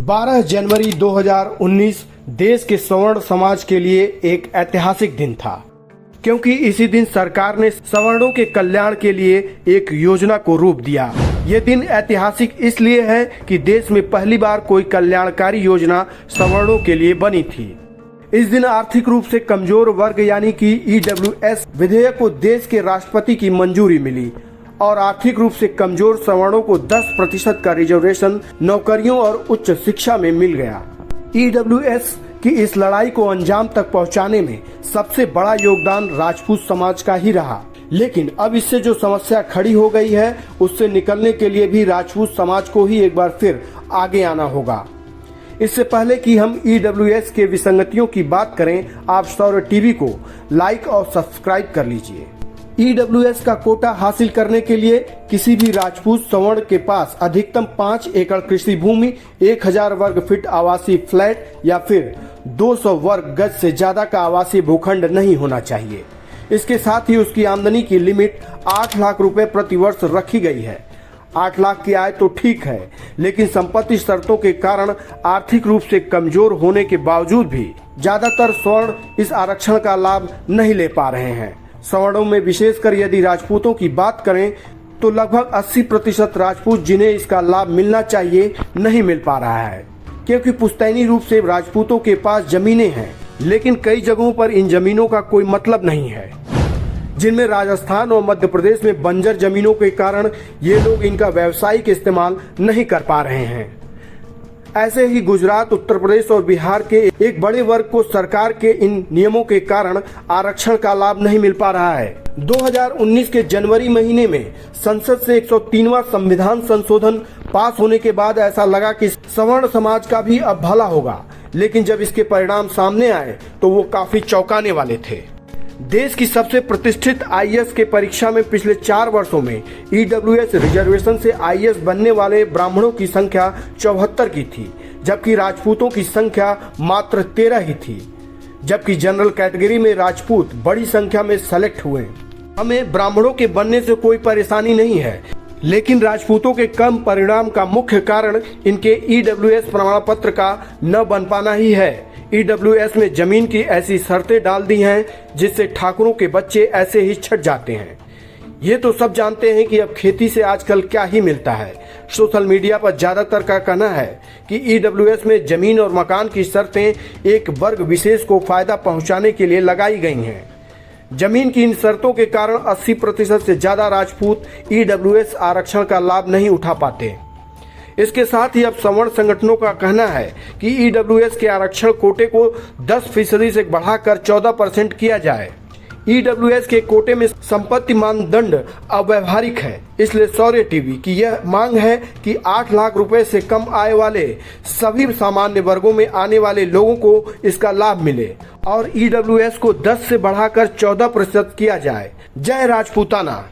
12 जनवरी 2019 देश के सवर्ण समाज के लिए एक ऐतिहासिक दिन था, क्योंकि इसी दिन सरकार ने सवर्णों के कल्याण के लिए एक योजना को रूप दिया। ये दिन ऐतिहासिक इसलिए है कि देश में पहली बार कोई कल्याणकारी योजना सवर्णों के लिए बनी थी। इस दिन आर्थिक रूप से कमजोर वर्ग यानी कि EWS विधेयक को देश के राष्ट्रपति की मंजूरी मिली और आर्थिक रूप से कमजोर सवर्णों को 10% का रिजर्वेशन नौकरियों और उच्च शिक्षा में मिल गया। EWS की इस लड़ाई को अंजाम तक पहुंचाने में सबसे बड़ा योगदान राजपूत समाज का ही रहा। लेकिन अब इससे जो समस्या खड़ी हो गई है, उससे निकलने के लिए भी राजपूत समाज को ही एक बार फिर आगे आना होगा। इससे पहले कि हम EWS के विसंगतियों की बात करें, आप शौर्य टीवी को लाइक और सब्सक्राइब कर लीजिए। EWS का कोटा हासिल करने के लिए किसी भी राजपूत सवर्ण के पास अधिकतम 5 एकड़ कृषि भूमि, 1000 वर्ग फीट आवासीय फ्लैट या फिर 200 वर्ग गज से ज्यादा का आवासीय भूखंड नहीं होना चाहिए। इसके साथ ही उसकी आमदनी की लिमिट 8 लाख रुपए प्रति वर्ष रखी गई है। 8 लाख की आय तो ठीक है, लेकिन संपत्ति शर्तों के कारण आर्थिक रूप से कमजोर होने के बावजूद भी ज्यादातर स्वर्ण इस आरक्षण का लाभ नहीं ले पा रहे हैं। सवर्णों में विशेषकर यदि राजपूतों की बात करें तो लगभग 80% राजपूत जिन्हें इसका लाभ मिलना चाहिए नहीं मिल पा रहा है, क्योंकि पुश्तैनी रूप से राजपूतों के पास जमीनें हैं, लेकिन कई जगहों पर इन जमीनों का कोई मतलब नहीं है, जिनमें राजस्थान और मध्य प्रदेश में बंजर जमीनों के कारण ये लोग इनका व्यावसायिक इस्तेमाल नहीं कर पा रहे हैं। ऐसे ही गुजरात, उत्तर प्रदेश और बिहार के एक बड़े वर्ग को सरकार के इन नियमों के कारण आरक्षण का लाभ नहीं मिल पा रहा है। 2019 के जनवरी महीने में संसद से 103वां संविधान संशोधन पास होने के बाद ऐसा लगा कि सवर्ण समाज का भी अब भला होगा, लेकिन जब इसके परिणाम सामने आए तो वो काफी चौंकाने वाले थे। देश की सबसे प्रतिष्ठित IAS के परीक्षा में पिछले 4 वर्षों में EWS रिजर्वेशन से IAS बनने वाले ब्राह्मणों की संख्या 74 की थी, जबकि राजपूतों की संख्या मात्र 13 ही थी। जबकि जनरल कैटेगरी में राजपूत बड़ी संख्या में सेलेक्ट हुए। हमें ब्राह्मणों के बनने से कोई परेशानी नहीं है, लेकिन राजपूतों के कम परिणाम का मुख्य कारण इनके EWS प्रमाण पत्र का न बन पाना ही है। EWS में जमीन की ऐसी शर्तें डाल दी हैं जिससे ठाकुरों के बच्चे ऐसे ही छट जाते हैं। ये तो सब जानते हैं कि अब खेती से आजकल क्या ही मिलता है। सोशल मीडिया पर ज्यादातर का कहना है कि EWS में जमीन और मकान की शर्तें एक वर्ग विशेष को फायदा पहुंचाने के लिए लगाई गई हैं। जमीन की इन शर्तों के कारण 80% से ज्यादा राजपूत EWS आरक्षण का लाभ नहीं उठा पाते। इसके साथ ही अब सवर्ण संगठनों का कहना है कि EWS के आरक्षण कोटे को 10% से बढ़ाकर 14% किया जाए। EWS के कोटे में संपत्ति मानदंड अव्यावहारिक है, इसलिए शौर्य टीवी की यह मांग है कि 8 लाख रुपए से कम आय वाले सभी सामान्य वर्गों में आने वाले लोगों को इसका लाभ मिले और EWS को 10 से बढ़ाकर 14% किया जाए। जय राजपूताना।